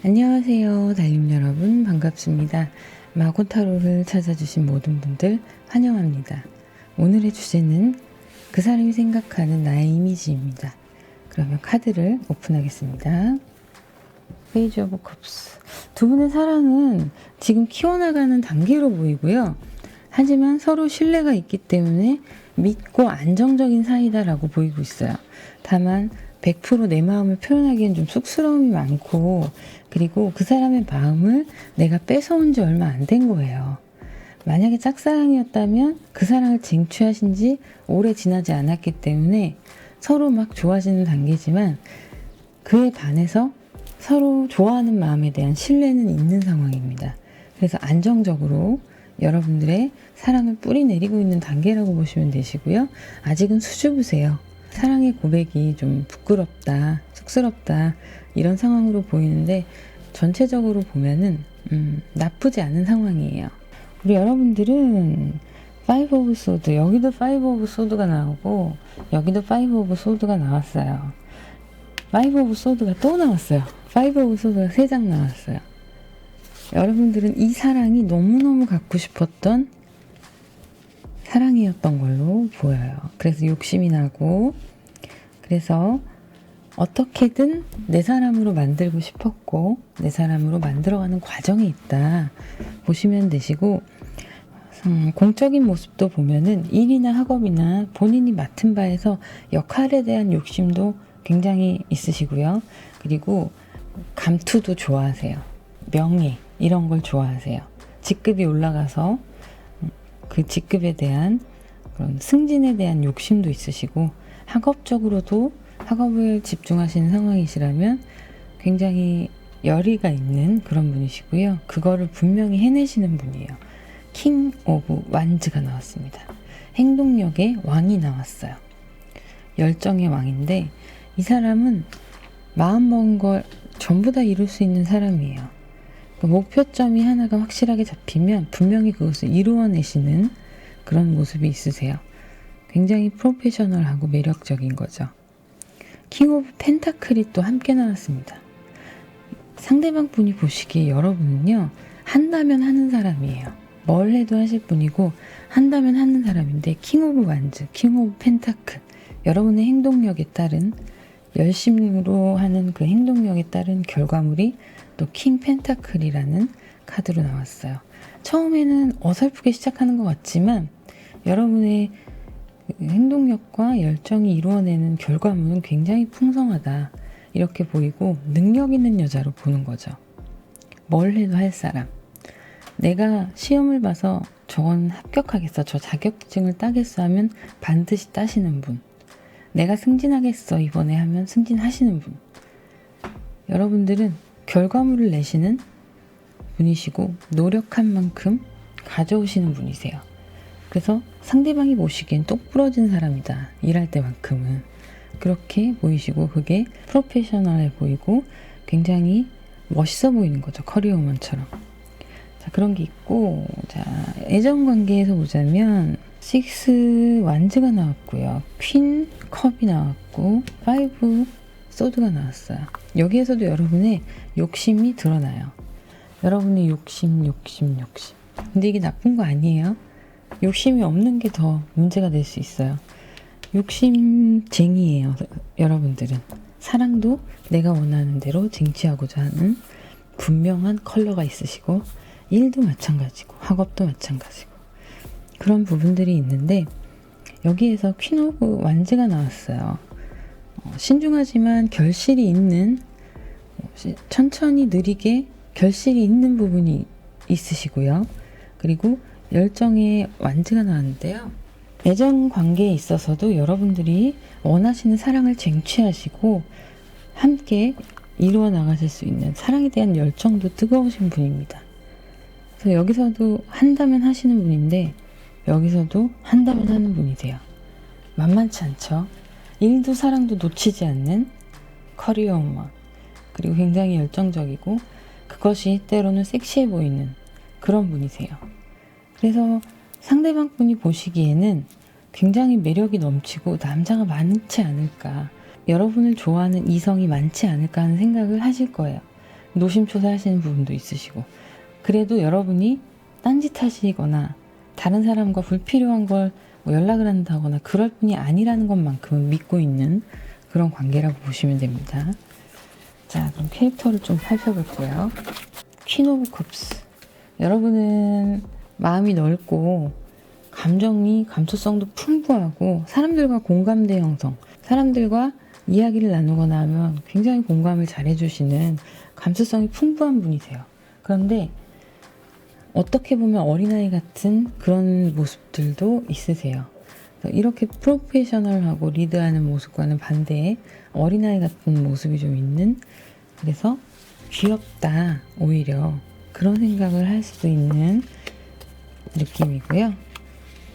안녕하세요, 달님 여러분, 반갑습니다. 마고타로를 찾아주신 모든 분들 환영합니다. 오늘의 주제는 그 사람이 생각하는 나의 이미지입니다. 그러면 카드를 오픈하겠습니다. 페이지 오브 컵스. 두 분의 사랑은 지금 키워나가는 단계로 보이고요. 하지만 서로 신뢰가 있기 때문에 믿고 안정적인 사이다라고 보이고 있어요. 다만 100% 내 마음을 표현하기엔 좀 쑥스러움이 많고, 그리고 그 사람의 마음을 내가 뺏어온 지 얼마 안 된 거예요. 만약에 짝사랑이었다면 그 사랑을 쟁취하신 지 오래 지나지 않았기 때문에 서로 막 좋아지는 단계지만, 그에 반해서 서로 좋아하는 마음에 대한 신뢰는 있는 상황입니다. 그래서 안정적으로 여러분들의 사랑을 뿌리 내리고 있는 단계라고 보시면 되시고요. 아직은 수줍으세요. 사랑의 고백이 좀 부끄럽다, 쑥스럽다 이런 상황으로 보이는데, 전체적으로 보면은 나쁘지 않은 상황이에요. 우리 여러분들은 5 오브 소드, 여기도 5 오브 소드가 나오고 여기도 5 오브 소드가 나왔어요. 5 오브 소드가 또 나왔어요. 5 오브 소드가 3장 나왔어요. 여러분들은 이 사랑이 너무너무 갖고 싶었던 사랑이었던 걸로 보여요. 그래서 욕심이 나고, 그래서 어떻게든 내 사람으로 만들고 싶었고 내 사람으로 만들어가는 과정에 있다 보시면 되시고, 공적인 모습도 보면은 일이나 학업이나 본인이 맡은 바에서 역할에 대한 욕심도 굉장히 있으시고요. 그리고 감투도 좋아하세요. 명예 이런 걸 좋아하세요. 직급이 올라가서 그 직급에 대한 그런 승진에 대한 욕심도 있으시고, 학업적으로도 학업을 집중하시는 상황이시라면 굉장히 열의가 있는 그런 분이시고요. 그거를 분명히 해내시는 분이에요. 킹 오브 완즈가 나왔습니다. 행동력의 왕이 나왔어요. 열정의 왕인데, 이 사람은 마음먹은 걸 전부 다 이룰 수 있는 사람이에요. 그 목표점이 하나가 확실하게 잡히면 분명히 그것을 이루어내시는 그런 모습이 있으세요. 굉장히 프로페셔널하고 매력적인 거죠. 킹 오브 펜타클이 또 함께 나왔습니다. 상대방 분이 보시기에 여러분은요, 한다면 하는 사람이에요. 뭘 해도 하실 분이고 한다면 하는 사람인데, 킹 오브 완즈, 킹 오브 펜타클, 여러분의 행동력에 따른, 열심으로 하는 그 행동력에 따른 결과물이 또 킹 펜타클이라는 카드로 나왔어요. 처음에는 어설프게 시작하는 것 같지만 여러분의 행동력과 열정이 이루어내는 결과물은 굉장히 풍성하다 이렇게 보이고, 능력 있는 여자로 보는 거죠. 뭘 해도 할 사람. 내가 시험을 봐서 저건 합격하겠어, 저 자격증을 따겠어 하면 반드시 따시는 분. 내가 승진하겠어 이번에 하면 승진하시는 분. 여러분들은 결과물을 내시는 분이시고 노력한 만큼 가져오시는 분이세요. 그래서 상대방이 보시기엔 똑부러진 사람이다, 일할 때만큼은. 그렇게 보이시고, 그게 프로페셔널해 보이고 굉장히 멋있어 보이는 거죠. 커리어우먼처럼. 자, 그런 게 있고, 자, 애정관계에서 보자면 6 완즈가 나왔고요. 퀸 컵이 나왔고 5 소드가 나왔어요. 여기에서도 여러분의 욕심이 드러나요. 여러분의 욕심. 근데 이게 나쁜 거 아니에요. 욕심이 없는 게 더 문제가 될 수 있어요. 욕심쟁이에요. 여러분들은 사랑도 내가 원하는 대로 쟁취하고자 하는 분명한 컬러가 있으시고, 일도 마찬가지고 학업도 마찬가지고 그런 부분들이 있는데, 여기에서 퀸 오브 완즈가 나왔어요. 신중하지만 결실이 있는, 천천히 느리게 결실이 있는 부분이 있으시고요. 그리고 열정의 완즈가 나왔는데요. 애정 관계에 있어서도 여러분들이 원하시는 사랑을 쟁취하시고 함께 이루어 나가실 수 있는 사랑에 대한 열정도 뜨거우신 분입니다. 그래서 여기서도 한다면 하시는 분인데 여기서도 한다면 하는 분이세요. 만만치 않죠? 일도 사랑도 놓치지 않는 커리어 우먼, 그리고 굉장히 열정적이고 그것이 때로는 섹시해 보이는 그런 분이세요. 그래서 상대방 분이 보시기에는 굉장히 매력이 넘치고 남자가 많지 않을까, 여러분을 좋아하는 이성이 많지 않을까 하는 생각을 하실 거예요. 노심초사 하시는 부분도 있으시고, 그래도 여러분이 딴짓하시거나 다른 사람과 불필요한 걸 연락을 한다거나 그럴 분이 아니라는 것만큼은 믿고 있는 그런 관계라고 보시면 됩니다. 자, 그럼 캐릭터를 좀 살펴볼게요. 퀸 오브 컵스. 여러분은 마음이 넓고 감정이 감수성도 풍부하고 사람들과 공감대 형성, 사람들과 이야기를 나누거나 하면 굉장히 공감을 잘 해주시는 감수성이 풍부한 분이세요. 그런데 어떻게 보면 어린아이 같은 그런 모습들도 있으세요. 이렇게 프로페셔널하고 리드하는 모습과는 반대의 어린아이 같은 모습이 좀 있는, 그래서 귀엽다, 오히려 그런 생각을 할 수도 있는 느낌이고요.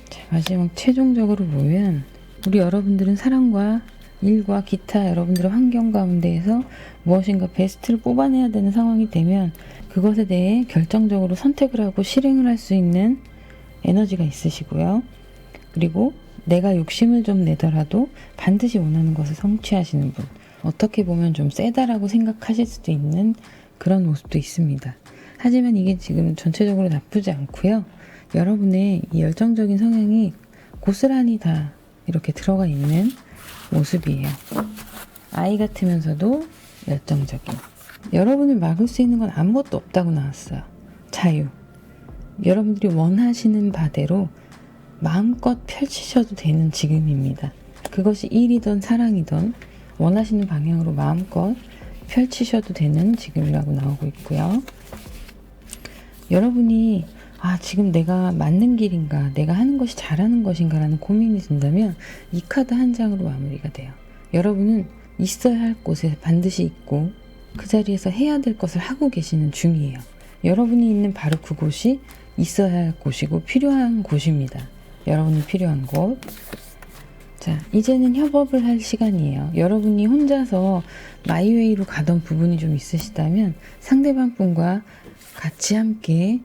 자, 마지막 최종적으로 보면 우리 여러분들은 사랑과 일과 기타 여러분들의 환경 가운데에서 무엇인가 베스트를 뽑아내야 되는 상황이 되면 그것에 대해 결정적으로 선택을 하고 실행을 할 수 있는 에너지가 있으시고요. 그리고 내가 욕심을 좀 내더라도 반드시 원하는 것을 성취하시는 분, 어떻게 보면 좀 세다라고 생각하실 수도 있는 그런 모습도 있습니다. 하지만 이게 지금 전체적으로 나쁘지 않고요. 여러분의 이 열정적인 성향이 고스란히 다 이렇게 들어가 있는 모습이에요. 아이 같으면서도 열정적인. 여러분을 막을 수 있는 건 아무것도 없다고 나왔어요. 자유. 여러분들이 원하시는 바대로 마음껏 펼치셔도 되는 지금입니다. 그것이 일이든 사랑이든 원하시는 방향으로 마음껏 펼치셔도 되는 지금이라고 나오고 있고요. 여러분이 지금 내가 맞는 길인가, 내가 하는 것이 잘하는 것인가 라는 고민이 든다면 이 카드 한 장으로 마무리가 돼요. 여러분은 있어야 할 곳에 반드시 있고 그 자리에서 해야 될 것을 하고 계시는 중이에요. 여러분이 있는 바로 그곳이 있어야 할 곳이고 필요한 곳입니다. 여러분이 필요한 곳. 자, 이제는 협업을 할 시간이에요. 여러분이 혼자서 마이웨이로 가던 부분이 좀 있으시다면 상대방 분과 같이 함께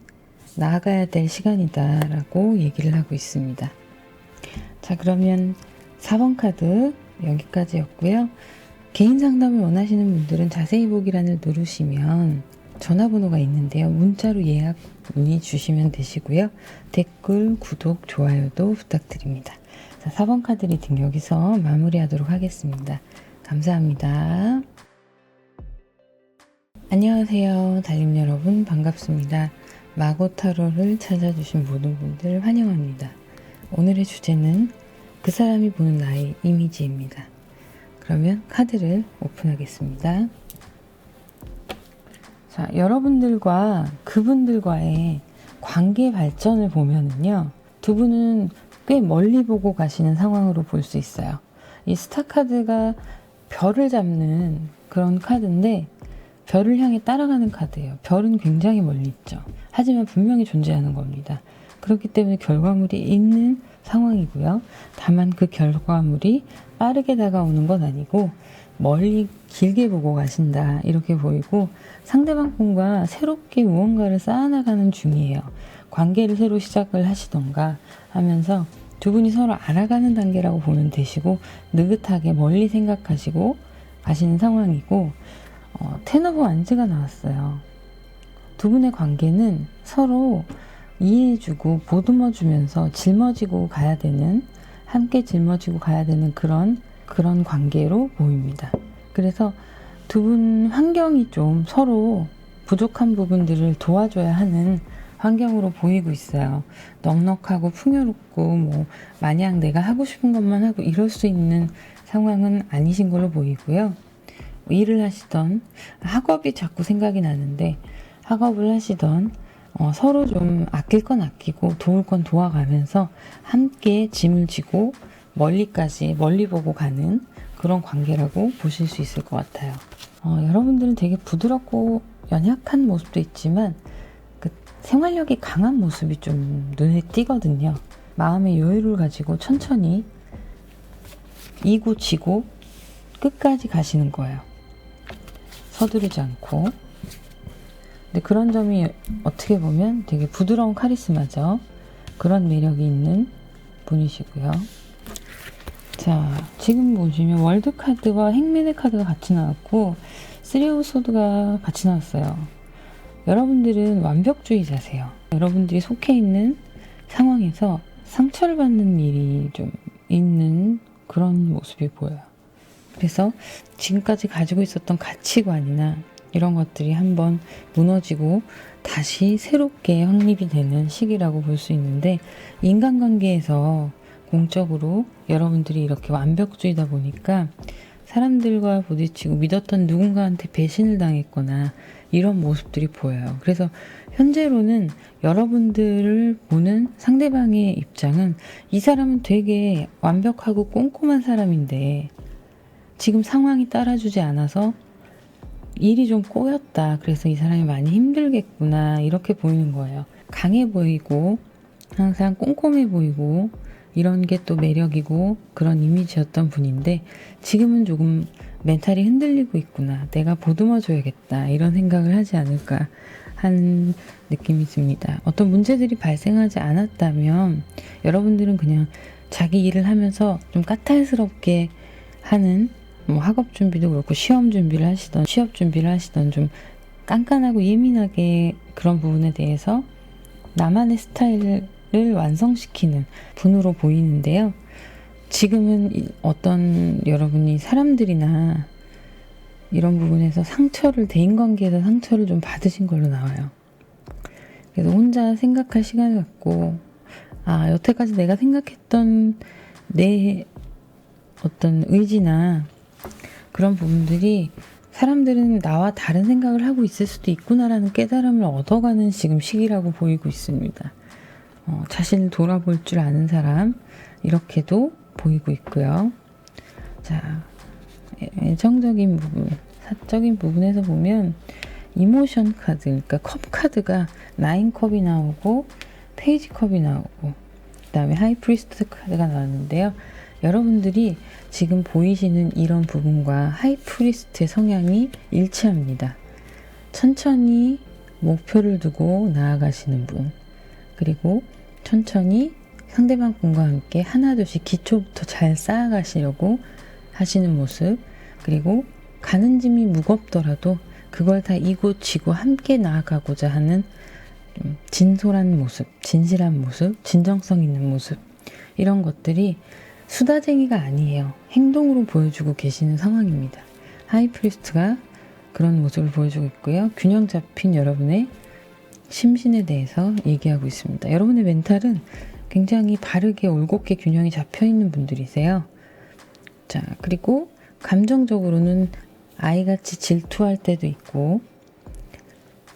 나아가야 될 시간이다 라고 얘기를 하고 있습니다. 자, 그러면 4번 카드 여기까지였고요. 개인 상담을 원하시는 분들은 자세히 보기란을 누르시면 전화번호가 있는데요. 문자로 예약 문의 주시면 되시고요. 댓글, 구독, 좋아요도 부탁드립니다. 자, 4번 카드 리딩 여기서 마무리하도록 하겠습니다. 감사합니다. 안녕하세요. 달님 여러분, 반갑습니다. 마고타로를 찾아주신 모든 분들 환영합니다. 오늘의 주제는 그 사람이 보는 나의 이미지입니다. 그러면 카드를 오픈하겠습니다. 자, 여러분들과 그분들과의 관계 발전을 보면은요, 두 분은 꽤 멀리 보고 가시는 상황으로 볼 수 있어요. 이 스타 카드가 별을 잡는 그런 카드인데 별을 향해 따라가는 카드예요. 별은 굉장히 멀리 있죠. 하지만 분명히 존재하는 겁니다. 그렇기 때문에 결과물이 있는 상황이고요. 다만 그 결과물이 빠르게 다가오는 건 아니고 멀리 길게 보고 가신다 이렇게 보이고, 상대방 분과 새롭게 무언가를 쌓아나가는 중이에요. 관계를 새로 시작을 하시던가 하면서 두 분이 서로 알아가는 단계라고 보면 되시고, 느긋하게 멀리 생각하시고 가시는 상황이고, 텐 오브 완즈가 나왔어요. 두 분의 관계는 서로 이해해주고 보듬어주면서 짊어지고 가야 되는, 함께 짊어지고 가야 되는 그런 관계로 보입니다. 그래서 두 분 환경이 좀 서로 부족한 부분들을 도와줘야 하는 환경으로 보이고 있어요. 넉넉하고 풍요롭고 마냥 내가 하고 싶은 것만 하고 이럴 수 있는 상황은 아니신 걸로 보이고요. 일을 하시던, 학업이 자꾸 생각이 나는데 학업을 하시던 서로 좀 아낄 건 아끼고 도울 건 도와가면서 함께 짐을 지고 멀리 보고 가는 그런 관계라고 보실 수 있을 것 같아요. 여러분들은 되게 부드럽고 연약한 모습도 있지만 그 생활력이 강한 모습이 좀 눈에 띄거든요. 마음의 여유를 가지고 천천히 이고 지고 끝까지 가시는 거예요. 서두르지 않고. 근데 그런 점이 어떻게 보면 되게 부드러운 카리스마죠. 그런 매력이 있는 분이시고요. 자, 지금 보시면 월드카드와 행맨의 카드가 같이 나왔고 3 오브 소드가 같이 나왔어요. 여러분들은 완벽주의자세요. 여러분들이 속해 있는 상황에서 상처를 받는 일이 좀 있는 그런 모습이 보여요. 그래서 지금까지 가지고 있었던 가치관이나 이런 것들이 한번 무너지고 다시 새롭게 확립이 되는 시기라고 볼 수 있는데, 인간관계에서 공적으로 여러분들이 이렇게 완벽주의다 보니까 사람들과 부딪히고 믿었던 누군가한테 배신을 당했거나 이런 모습들이 보여요. 그래서 현재로는 여러분들을 보는 상대방의 입장은 이 사람은 되게 완벽하고 꼼꼼한 사람인데 지금 상황이 따라주지 않아서 일이 좀 꼬였다. 그래서 이 사람이 많이 힘들겠구나. 이렇게 보이는 거예요. 강해 보이고 항상 꼼꼼해 보이고 이런 게 또 매력이고 그런 이미지였던 분인데 지금은 조금 멘탈이 흔들리고 있구나. 내가 보듬어 줘야겠다. 이런 생각을 하지 않을까 하는 느낌이 듭니다. 어떤 문제들이 발생하지 않았다면 여러분들은 그냥 자기 일을 하면서 좀 까탈스럽게 하는 학업 준비도 그렇고 시험 준비를 하시던 취업 준비를 하시던 좀 깐깐하고 예민하게 그런 부분에 대해서 나만의 스타일을 완성시키는 분으로 보이는데요. 지금은 어떤 여러분이 사람들이나 이런 부분에서 대인관계에서 상처를 좀 받으신 걸로 나와요. 그래서 혼자 생각할 시간을 갖고 여태까지 내가 생각했던 내 어떤 의지나 그런 부분들이 사람들은 나와 다른 생각을 하고 있을 수도 있구나라는 깨달음을 얻어가는 지금 시기라고 보이고 있습니다. 자신을 돌아볼 줄 아는 사람, 이렇게도 보이고 있고요. 자, 애정적인 부분, 사적인 부분에서 보면 이모션 카드, 그러니까 컵 카드가 9컵이 나오고 페이지 컵이 나오고 그 다음에 하이 프리스트 카드가 나왔는데요. 여러분들이 지금 보이시는 이런 부분과 하이 프리스트의 성향이 일치합니다. 천천히 목표를 두고 나아가시는 분, 그리고 천천히 상대방 분과 함께 하나둘씩 기초부터 잘 쌓아가시려고 하시는 모습, 그리고 가는 짐이 무겁더라도 그걸 다 이고 지고 함께 나아가고자 하는 좀 진솔한 모습, 진실한 모습, 진정성 있는 모습, 이런 것들이 수다쟁이가 아니에요. 행동으로 보여주고 계시는 상황입니다. 하이프리스트가 그런 모습을 보여주고 있고요. 균형 잡힌 여러분의 심신에 대해서 얘기하고 있습니다. 여러분의 멘탈은 굉장히 바르게 올곧게 균형이 잡혀있는 분들이세요. 자, 그리고 감정적으로는 아이같이 질투할 때도 있고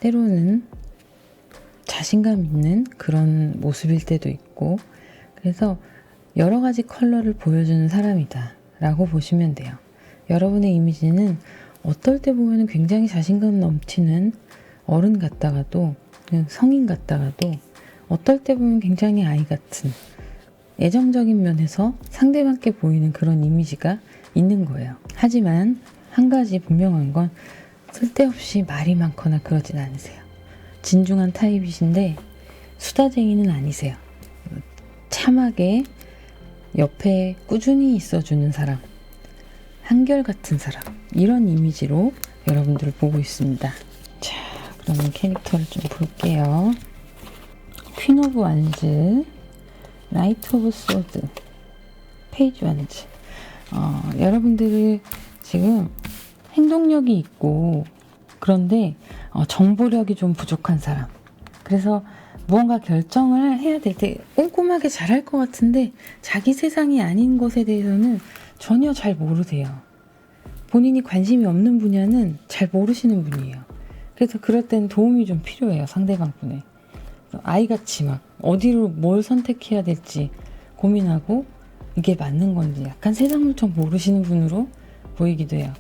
때로는 자신감 있는 그런 모습일 때도 있고, 그래서 여러 가지 컬러를 보여주는 사람이다 라고 보시면 돼요. 여러분의 이미지는 어떨 때 보면 굉장히 자신감 넘치는 어른 같다가도 성인 같다가도 어떨 때 보면 굉장히 아이 같은 애정적인 면에서 상대방께 보이는 그런 이미지가 있는 거예요. 하지만 한 가지 분명한 건 쓸데없이 말이 많거나 그러진 않으세요. 진중한 타입이신데 수다쟁이는 아니세요. 참하게 옆에 꾸준히 있어주는 사람, 한결같은 사람, 이런 이미지로 여러분들을 보고 있습니다. 자, 그러면 캐릭터를 좀 볼게요. 퀸 오브 완즈, 나이트 오브 소드, 페이지 완즈. 여러분들이 지금 행동력이 있고 그런데 정보력이 좀 부족한 사람. 그래서 무언가 결정을 해야 될 때 꼼꼼하게 잘할 것 같은데 자기 세상이 아닌 것에 대해서는 전혀 잘 모르세요. 본인이 관심이 없는 분야는 잘 모르시는 분이에요. 그래서 그럴 때는 도움이 좀 필요해요. 상대방 분의. 아이같이 막 어디로 뭘 선택해야 될지 고민하고 이게 맞는 건지 약간 세상 물정 모르시는 분으로 보이기도 해요.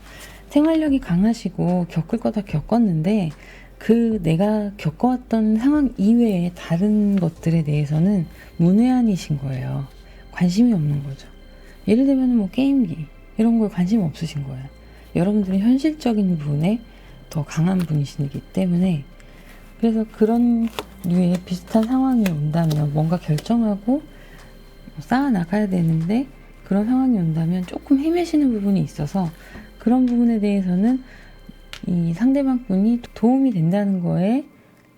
생활력이 강하시고 겪을 거 다 겪었는데 그 내가 겪어왔던 상황 이외에 다른 것들에 대해서는 문외한이신 거예요. 관심이 없는 거죠. 예를 들면 뭐 게임기 이런 거에 관심 없으신 거예요. 여러분들은 현실적인 부분에 더 강한 분이시기 때문에, 그래서 그런 류의 비슷한 상황이 온다면 뭔가 결정하고 쌓아 나가야 되는데 그런 상황이 온다면 조금 헤매시는 부분이 있어서 그런 부분에 대해서는 이 상대방 분이 도움이 된다는 거에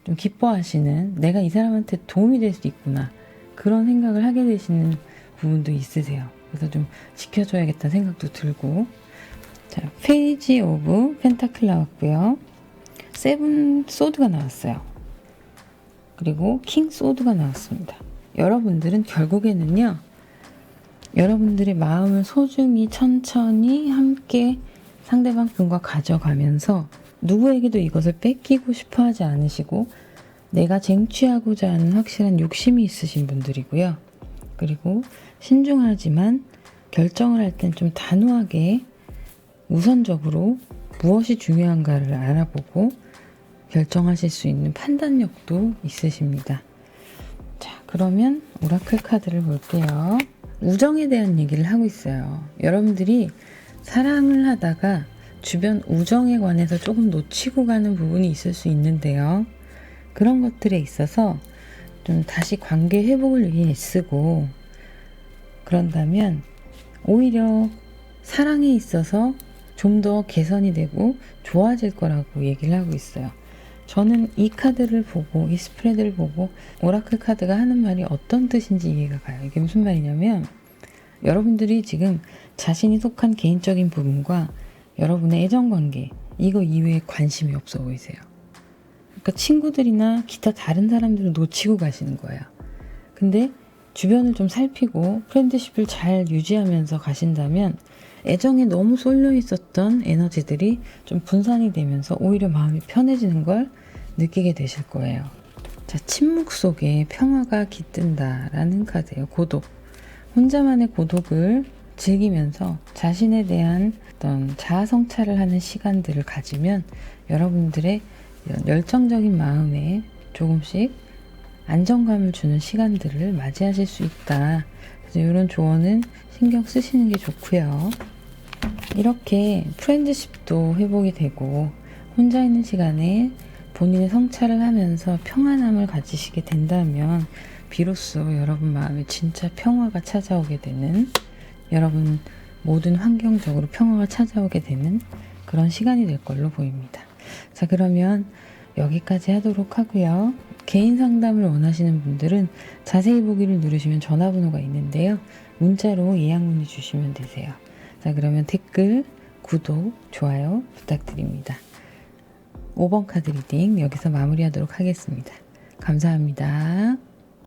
좀 기뻐하시는, 내가 이 사람한테 도움이 될 수도 있구나 그런 생각을 하게 되시는 부분도 있으세요. 그래서 좀 지켜줘야겠다 생각도 들고. 자, 페이지 오브 펜타클 나왔고요. 세븐 소드가 나왔어요. 그리고 킹 소드가 나왔습니다. 여러분들은 결국에는요, 여러분들의 마음을 소중히 천천히 함께 상대방 분과 가져가면서 누구에게도 이것을 뺏기고 싶어 하지 않으시고 내가 쟁취하고자 하는 확실한 욕심이 있으신 분들이고요. 그리고 신중하지만 결정을 할 땐 좀 단호하게 우선적으로 무엇이 중요한가를 알아보고 결정하실 수 있는 판단력도 있으십니다. 자, 그러면 오라클 카드를 볼게요. 우정에 대한 얘기를 하고 있어요. 여러분들이 사랑을 하다가 주변 우정에 관해서 조금 놓치고 가는 부분이 있을 수 있는데요. 그런 것들에 있어서 좀 다시 관계 회복을 위해 애쓰고 그런다면 오히려 사랑에 있어서 좀 더 개선이 되고 좋아질 거라고 얘기를 하고 있어요. 저는 이 카드를 보고, 이 스프레드를 보고 오라클 카드가 하는 말이 어떤 뜻인지 이해가 가요. 이게 무슨 말이냐면 여러분들이 지금 자신이 속한 개인적인 부분과 여러분의 애정관계 이거 이외에 관심이 없어 보이세요. 그러니까 친구들이나 기타 다른 사람들을 놓치고 가시는 거예요. 근데 주변을 좀 살피고 프렌드십을 잘 유지하면서 가신다면 애정에 너무 쏠려 있었던 에너지들이 좀 분산이 되면서 오히려 마음이 편해지는 걸 느끼게 되실 거예요. 자, 침묵 속에 평화가 깃든다라는 카드예요. 고독. 혼자만의 고독을 즐기면서 자신에 대한 어떤 자아 성찰을 하는 시간들을 가지면 여러분들의 이런 열정적인 마음에 조금씩 안정감을 주는 시간들을 맞이하실 수 있다. 그래서 이런 조언은 신경 쓰시는 게 좋고요. 이렇게 프렌드십도 회복이 되고 혼자 있는 시간에 본인의 성찰을 하면서 평안함을 가지시게 된다면 비로소 여러분 마음에 진짜 평화가 찾아오게 되는, 여러분 모든 환경적으로 평화가 찾아오게 되는 그런 시간이 될 걸로 보입니다. 자, 그러면 여기까지 하도록 하고요. 개인 상담을 원하시는 분들은 자세히 보기를 누르시면 전화번호가 있는데요. 문자로 예약 문의 주시면 되세요. 자, 그러면 댓글, 구독, 좋아요 부탁드립니다. 5번 카드 리딩 여기서 마무리하도록 하겠습니다. 감사합니다.